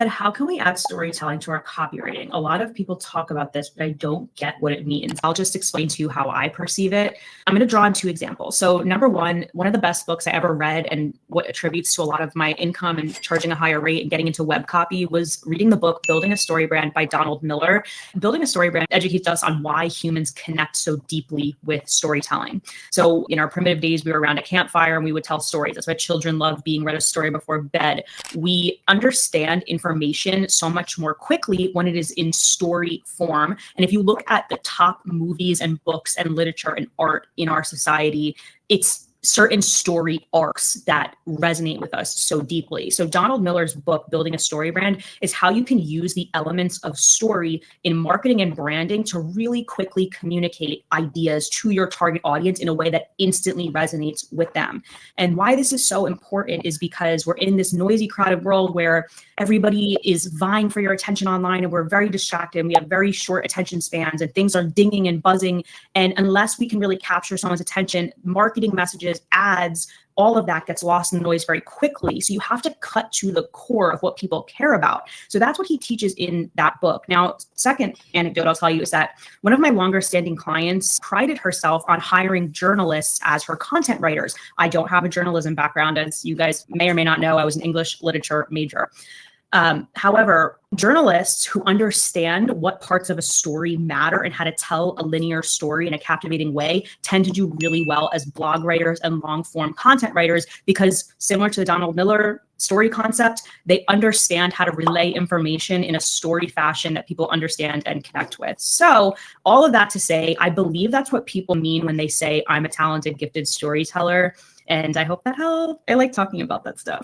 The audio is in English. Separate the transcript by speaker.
Speaker 1: But how can we add storytelling to our copywriting? A lot of people talk about this, but I don't get what it means. I'll just explain to you how I perceive it. I'm going to draw on two examples. So number one of the best books I ever read and what attributes to a lot of my income and charging a higher rate and getting into web copy was reading the book Building a Story Brand by Donald Miller. Building a Story Brand educates us on why humans connect so deeply with storytelling. So in our primitive days, we were around a campfire and we would tell stories. That's why children love being read a story before bed. We understand information so much more quickly when it is in story form. And if you look at the top movies and books and literature and art in our society, it's certain story arcs that resonate with us so deeply. So Donald Miller's book, Building a Story Brand, is how you can use the elements of story in marketing and branding to really quickly communicate ideas to your target audience in a way that instantly resonates with them. And why this is so important is because we're in this noisy, crowded world where everybody is vying for your attention online and we're very distracted and we have very short attention spans and things are dinging and buzzing. And unless we can really capture someone's attention, marketing messages, ads, all of that gets lost in the noise very quickly. So you have to cut to the core of what people care about. So that's what he teaches in that book. Now, second anecdote I'll tell you is that one of my longer standing clients prided herself on hiring journalists as her content writers. I don't have a journalism background, as you guys may or may not know. I was an English literature major. However, journalists who understand what parts of a story matter and how to tell a linear story in a captivating way tend to do really well as blog writers and long form content writers, because similar to the Donald Miller story concept, they understand how to relay information in a story fashion that people understand and connect with. So all of that to say, I believe that's what people mean when they say I'm a talented, gifted storyteller. And I hope that helped. I like talking about that stuff.